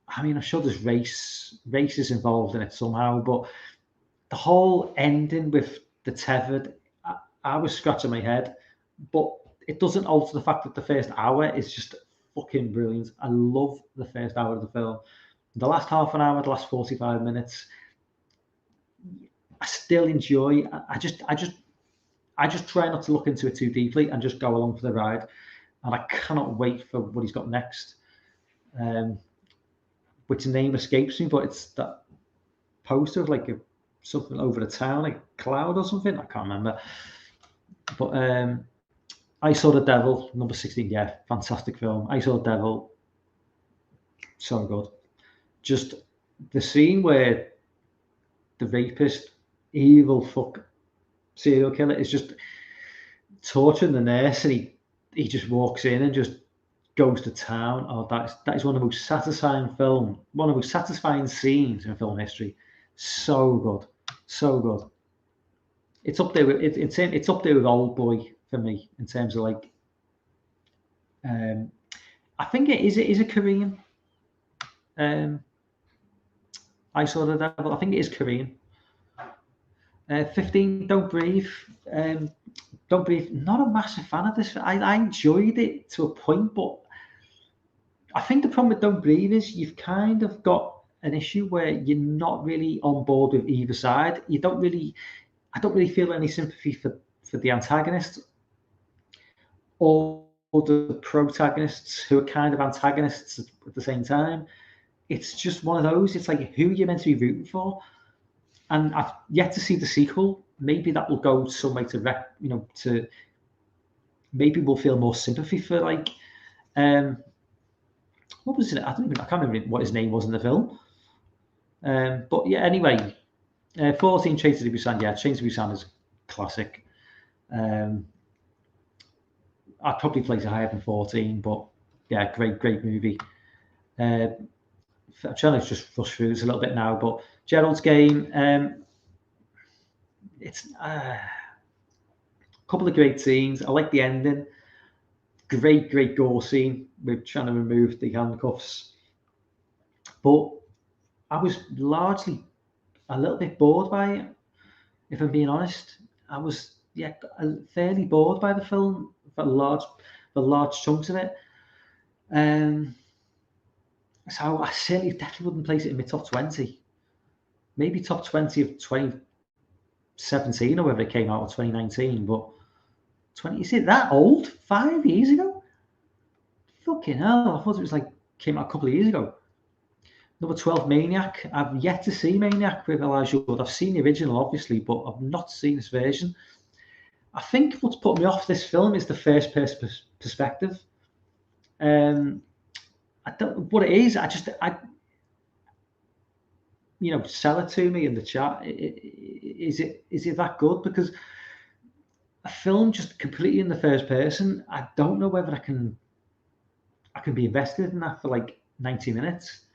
I mean, I'm sure there's race is involved in it somehow, but the whole ending with the tethered, I was scratching my head, but it doesn't alter the fact that the first hour is just fucking brilliant. I love the first hour of the film. The last half an hour, the last 45 minutes, I still enjoy. I just try not to look into it too deeply and just go along for the ride. And I cannot wait for what he's got next. Which name escapes me, but it's that poster of like something over the town, like a cloud or something. I can't remember. But I Saw the Devil, number 16. Yeah, fantastic film. I Saw the Devil, so good. Just the scene where the rapist, evil fuck serial killer is just torturing the nurse, and he just walks in and just goes to town. Oh, that is one of the most satisfying scenes in film history. So good, so good. It's up there with it's up there with Old Boy for me in terms of like. I think it is a Korean. I Saw the Devil. I think it is Korean. 15, Don't Breathe. Don't Breathe. Not a massive fan of this. I enjoyed it to a point, but I think the problem with Don't Breathe is you've kind of got an issue where you're not really on board with either side. I don't really feel any sympathy for the antagonist or the protagonists who are kind of antagonists at the same time. It's just one of those. It's like who you're meant to be rooting for. And I've yet to see the sequel. Maybe that will go some way to maybe we'll feel more sympathy for like what was it? I can't remember what his name was in the film. But yeah, anyway, 14 Train to Busan. Yeah, Train to Busan is classic. I'd probably place it higher than 14, but yeah, great movie. I'm trying to just rush through this a little bit now, but Gerald's Game. It's a couple of great scenes. I like the ending. Great gore scene with trying to remove the handcuffs. But I was largely a little bit bored by it, if I'm being honest. I was fairly bored by the film for large chunks of it. So I certainly definitely wouldn't place it in my top 20. Maybe top 20 of 2017 or whether it came out in 2019, but is it that old? 5 years ago? Fucking hell, I thought it was like came out a couple of years ago. Number 12, Maniac. I've yet to see Maniac with Elijah Wood. I've seen the original, obviously, but I've not seen this version. I think what's put me off this film is the first person perspective. I don't know what it is. Sell it to me in the chat. Is it that good? Because a film just completely in the first person, I don't know whether I can be invested in that for like 90 minutes.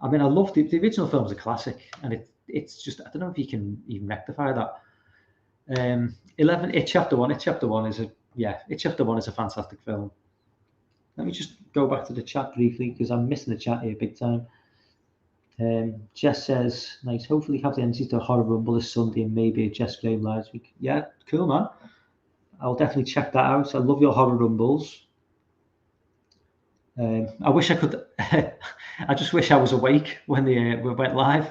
I mean, I love the original film's a classic, and it's just, I don't know if you can even rectify that. 11, It Chapter 1. It Chapter 1 is a fantastic film. Let me just go back to the chat briefly because I'm missing the chat here big time. Jess says, nice. Hopefully have the energy to a horror rumble this Sunday and maybe a Jess Graham live week. Yeah, cool, man. I'll definitely check that out. I love your horror rumbles. I wish I could. I just wish I was awake when we went live.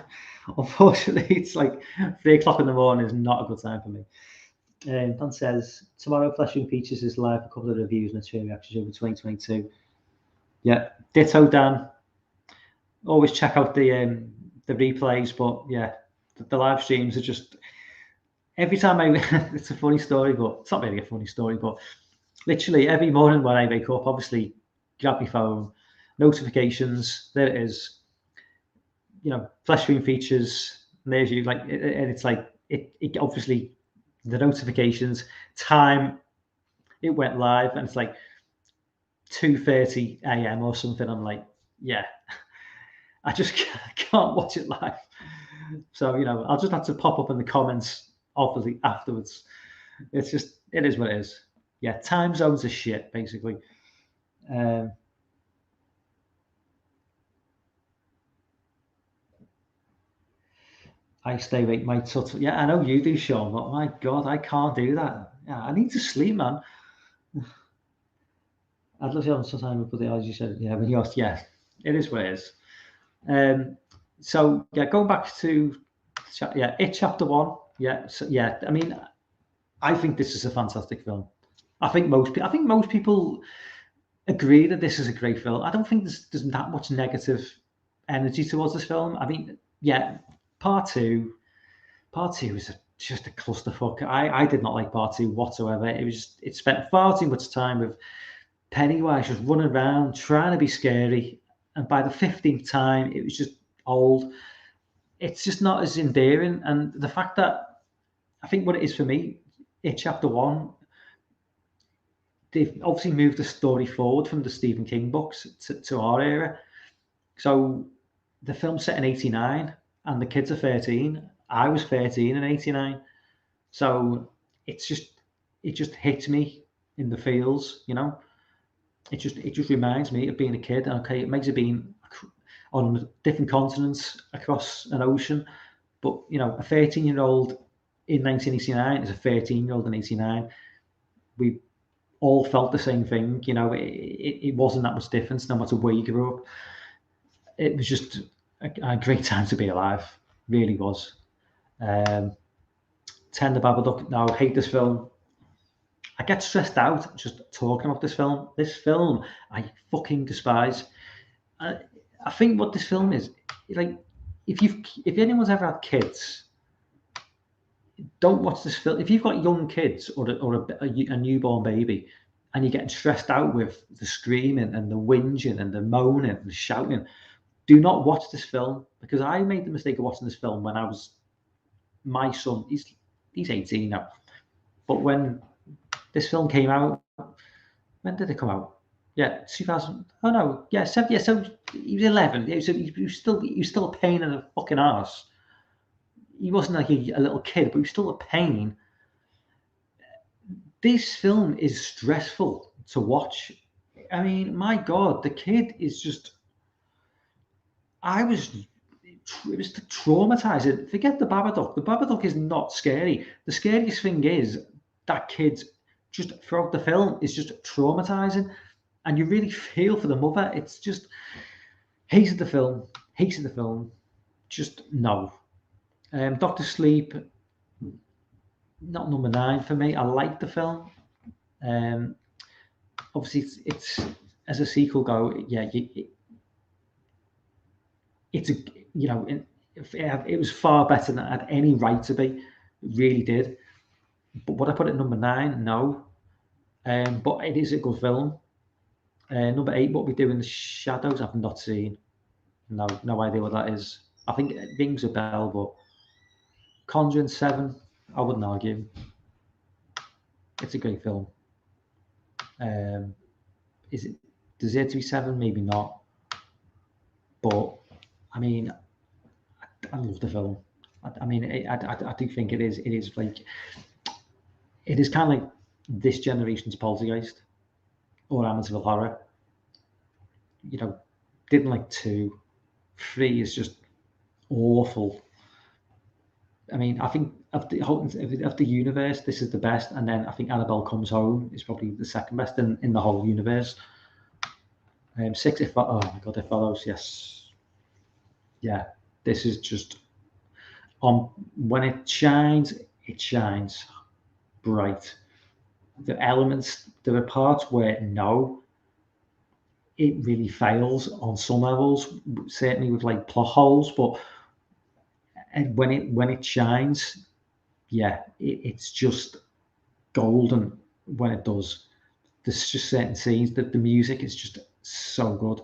Unfortunately, it's like 3 o'clock in the morning is not a good time for me. Dan says, tomorrow Fleshing Features is live, a couple of reviews and a few reactions over 2022. Yeah, ditto, Dan. Always check out the replays, but yeah, the live streams are just, every time it's a funny story, but it's not really a funny story, but literally every morning when I wake up, obviously grab my phone, notifications, there it is, Fleshing Features, and there's you, and it's like, it obviously, the notifications, time it went live, and it's like 2:30 a.m. or something. I'm like, yeah, I just can't watch it live. So, I'll just have to pop up in the comments obviously afterwards. It's just, it is what it is. Yeah, time zones are shit, basically. I stay awake my total. Yeah, I know you do, Sean, but my God, I can't do that. Yeah, I need to sleep, man. I'd love to have some time, but as you said, yeah, when you asked, yeah, it is what it is. So yeah, going back to It Chapter 1. Yeah, so, yeah. I mean, I think this is a fantastic film. I think most people agree that this is a great film. I don't think there's that much negative energy towards this film. I mean, yeah, part two is just a clusterfuck. I did not like part 2 whatsoever. It spent far too much time with Pennywise just running around trying to be scary, and by the 15th time, it was just old. It's just not as endearing, and the fact that I think what it is for me, It Chapter 1, they've obviously moved the story forward from the Stephen King books to our era. So the film's set in 89 and the kids are 13. I was 13 in 89. So it just hits me in the feels, It just reminds me of being a kid. Okay, it makes it being on different continents across an ocean, but a 13-year-old in 1989 is a 13-year-old in 89. We all felt the same thing. It wasn't that much difference no matter where you grew up. It was just a great time to be alive. Really was. Tender Babadook. Now, I hate this film. I get stressed out just talking about this film. This film, I fucking despise. I think what this film is, like, if anyone's ever had kids, don't watch this film. If you've got young kids or a newborn baby, and you're getting stressed out with the screaming and the whinging and the moaning and the shouting, do not watch this film, because I made the mistake of watching this film when my son, he's 18 now, but when this film came out, when did it come out? Yeah, 2000. Oh no, yeah, 7. Yeah, so he was 11. Yeah, so he was still a pain in the fucking arse. He wasn't like a little kid, but he was still a pain. This film is stressful to watch. I mean, my God, the kid is just. It was traumatizing. Forget the Babadook. The Babadook is not scary. The scariest thing is that kid just throughout the film is just traumatizing, and you really feel for the mother. It's just hated the film. Just no. Doctor Sleep, not number 9 for me. I like the film. Obviously, it's as a sequel go. Yeah, it's it was far better than it had any right to be. It really did. But would I put it number 9? No. But it is a good film. Number 8, What We Do in the Shadows, I've not seen. No idea what that is. I think it rings a bell, but Conjuring 7, I wouldn't argue. It's a great film. Is it deserve to be 7? Maybe not. But I mean, I love the film. I mean, I do think it is. It is like, it is kind of like this generation's Poltergeist or Amityville Horror. Didn't like 2. 3 is just awful. I mean, I think of the universe, this is the best, and then I think Annabelle Comes Home is probably the second best in the whole universe. 6, oh my god, It Follows, yes, yeah. This is just when it shines bright. The elements, there are parts where no, it really fails on some levels, certainly with like plot holes, but when it shines, yeah, it's just golden when it does. There's just certain scenes that the music is just so good.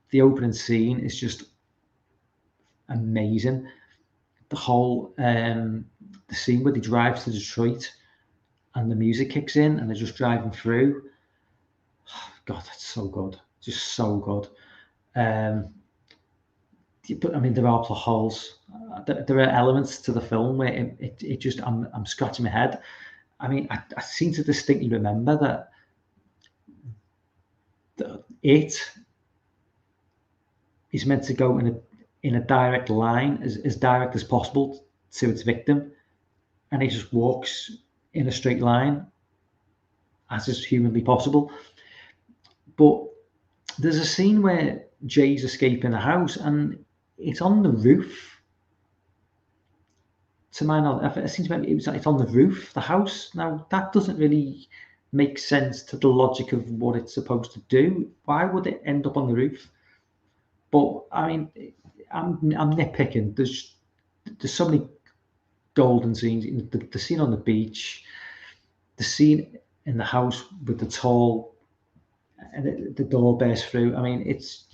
The opening scene is just amazing. The whole the scene where they drive to Detroit and the music kicks in and they're just driving through. God, that's so good. Just so good. But I mean, there are plot holes. There are elements to the film where it just I'm scratching my head. I mean, I seem to distinctly remember that it is meant to go in a direct line, as direct as possible to its victim, and he just walks in a straight line as is humanly possible. But there's a scene where Jay's escaping the house and it's on the roof. To my knowledge, it seems to me it's on the roof, the house. Now that doesn't really make sense to the logic of what it's supposed to do. Why would it end up on the roof? But I mean, I'm nitpicking. There's so many golden scenes. The scene on the beach, the scene in the house with the tall, and the door bursts through. I mean, it's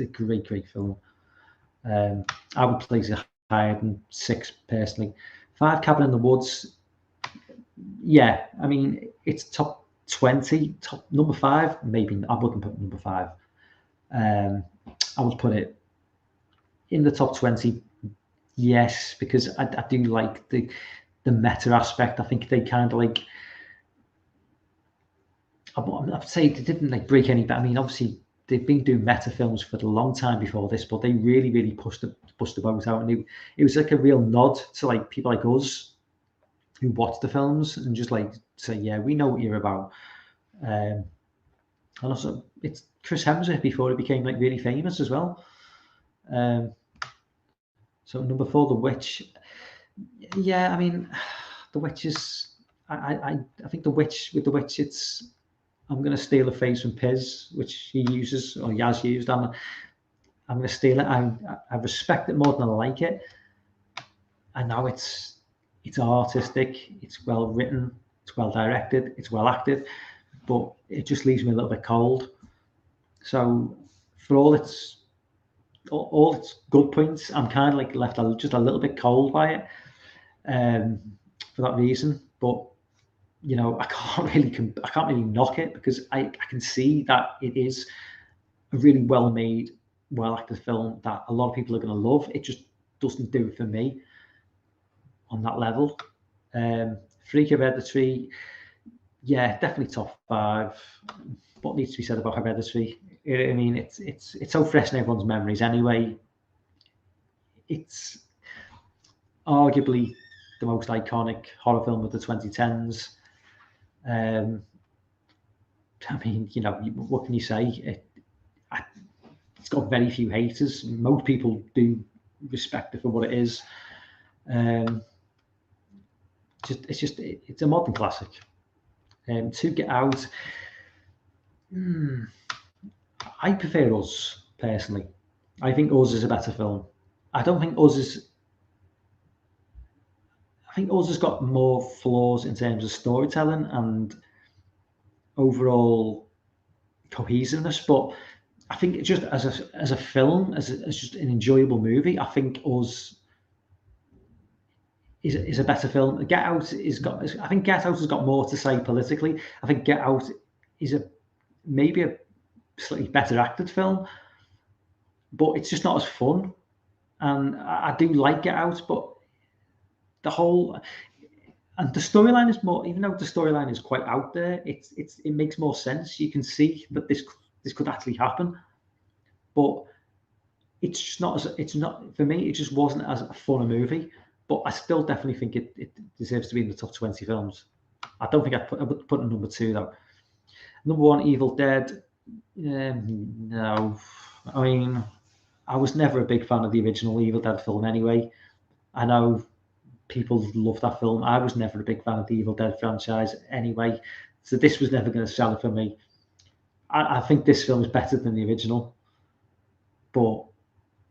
a great film. I would place it higher than 6 personally. 5, Cabin in the Woods. Yeah, I mean, it's top 20, top number 5. Maybe I wouldn't put number 5. I would put it in the top 20. Yes, because I do like the meta aspect. I think they kind of like. I'd say they didn't like break any, but I mean, obviously they've been doing meta films for a long time before this, but they really pushed the boat out, and it was like a real nod to like people like us who watch the films and just like say, yeah, we know what you're about. And also, it's Chris Hemsworth before he became like really famous as well. So number 4, The Witch. Yeah, I mean, The Witch is. I think The Witch, it's. I'm going to steal a phrase from Piz, which he uses, or he has used. I'm going to steal it. I respect it more than I like it. And now it's artistic, it's well written, it's well directed, it's well acted, but it just leaves me a little bit cold. So for all its good points, I'm kind of like left just a little bit cold by it, for that reason. But you know, I can't really knock it, because I can see that it is a really well made, well acted film that a lot of people are going to love. It just doesn't do it for me on that level. Freak, Hereditary, yeah, definitely top 5. What needs to be said about Hereditary? I mean, it's so fresh in everyone's memories anyway. It's arguably the most iconic horror film of the 2010s. I mean, you know, what can you say? It's got very few haters. Most people do respect it for what it is. It's a modern classic. To Get Out, I prefer Us personally. I think Us is a better film. I think Us has got more flaws in terms of storytelling and overall cohesiveness, but I think just as a film, as just an enjoyable movie, I think Us is a better film. Get Out I think Get Out has got more to say politically. I think Get Out is maybe a slightly better acted film, but it's just not as fun. And I do like Get Out, but the storyline is more, even though the storyline is quite out there, it makes more sense. You can see that this could actually happen. But it's just not for me. It just wasn't as fun a movie. But I still definitely think it deserves to be in the top 20 films. I don't think I would put it number 2 though. Number 1, Evil Dead. No, I mean, I was never a big fan of the original Evil Dead film anyway. I know people love that film. I was never a big fan of the Evil Dead franchise anyway, so this was never going to sell it for me. I think this film is better than the original, but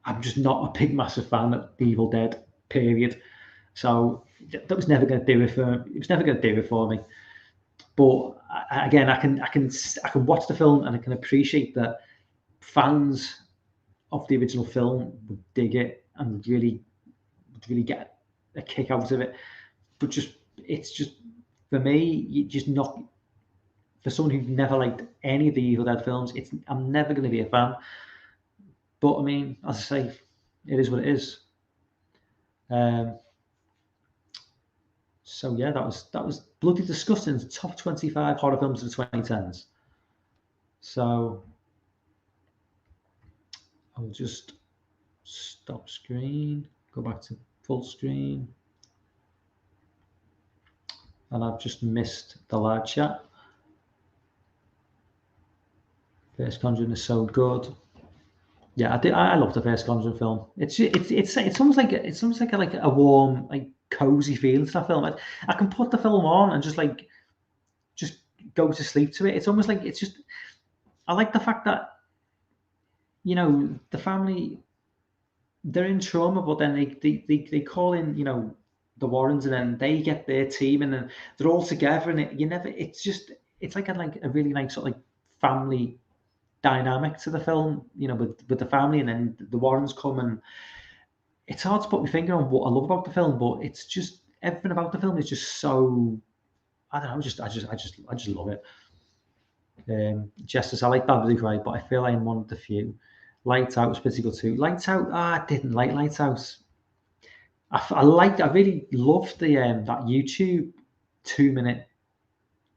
I'm just not a big, massive fan of the Evil Dead, period. So that was never going to do it for. It was never going to do it for me. But again, I can watch the film and I can appreciate that fans of the original film would dig it and really get a kick out of it. But it's just for me, you just not for someone who never liked any of the Evil Dead films. I'm never going to be a fan. But I mean, as I say, it is what it is. So yeah, that was bloody disgusting. Top 25 horror films of the 2010s. So I'll just stop screen, go back to full screen, and I've just missed the live chat. First Conjuring is so good. Yeah, I love the first Conjuring film. It's almost like a warm, like cozy feeling to that film. I can put the film on and just go to sleep to it. It's almost like I like the fact that the family, they're in trauma, but then they call in the Warrens, and then they get their team, and then they're all together, and it's like a really nice sort of like family dynamic to the film, with the family, and then the Warrens come, and it's hard to put my finger on what I love about the film, but it's just everything about the film is just so, I don't know, I just love it. Justice, I like Bad Blue Cry, but I feel I am one of the few. Lights Out was pretty good too. Lights Out, I didn't like Lights Out. I really loved the that YouTube 2-minute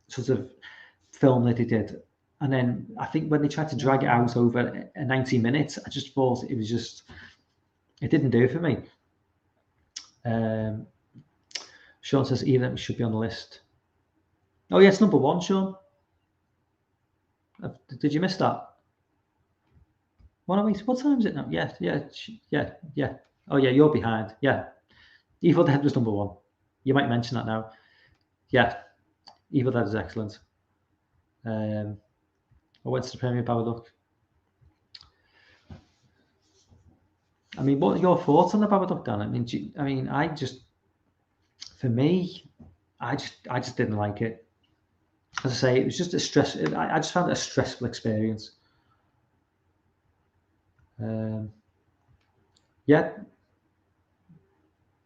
sort of film that they did. And then I think when they tried to drag it out over 90 minutes, I just thought it didn't do it for me. Sean says Even should be on the list. Oh, yeah, it's number 1, Sean. Did you miss that? What time is it now? Yeah. Oh, yeah, you're behind. Yeah. Evil Dead was number 1. You might mention that now. Yeah. Evil Dead is excellent. I went to the premiere, Babadook. I mean, what are your thoughts on the Babadook, Dan? For me, I just didn't like it. As I say, it was just I just found it a stressful experience. Yeah.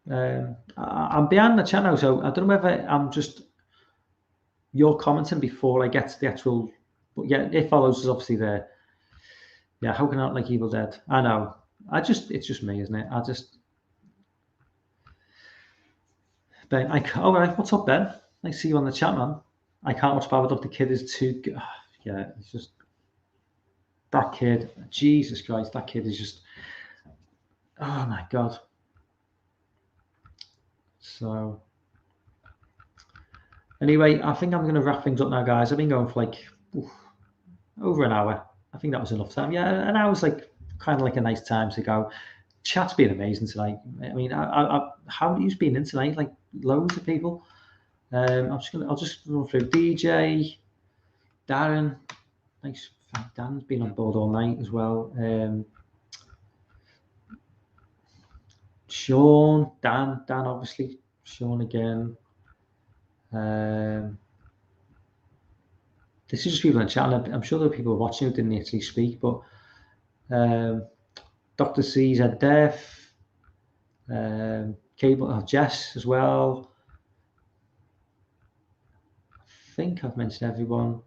I'm behind the chat now, so I don't know whether you're commenting before I get to the actual. But yeah, It Follows is obviously there. Yeah, how can I not like Evil Dead? I know. It's just me, isn't it? Ben, all right, what's up, Ben? I see you on the chat, man. I can't watch Babadook. The kid is too good. Yeah, it's just that kid. Jesus Christ, that kid is just. Oh my God. So anyway, I think I'm going to wrap things up now, guys. I've been going for over an hour. I think that was enough time. Yeah, an hour's kind of like a nice time to go. Chat's been amazing tonight. I mean, how many you've been in tonight? Like loads of people. I'll just run through DJ, Darren. Thanks. Dan's been on board all night as well. Sean, Dan obviously. Sean again. This is just people in chat. I'm sure there are people watching who didn't actually speak, but Dr. C's had Def, Cable, Jess as well. I think I've mentioned everyone.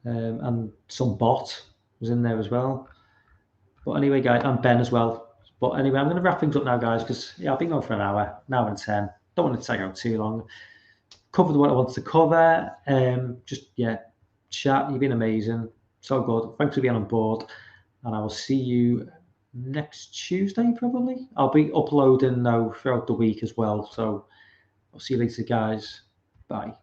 And some bot was in there as well. But anyway, guys, and Ben as well. But anyway, I'm going to wrap things up now, guys, because I've been going for an hour and 10. Don't want to take out too long. Covered what I wanted to cover. Chat. You've been amazing. So good. Thanks for being on board. and I will see you next Tuesday, probably. I'll be uploading now throughout the week as well. So I'll see you later, guys. Bye.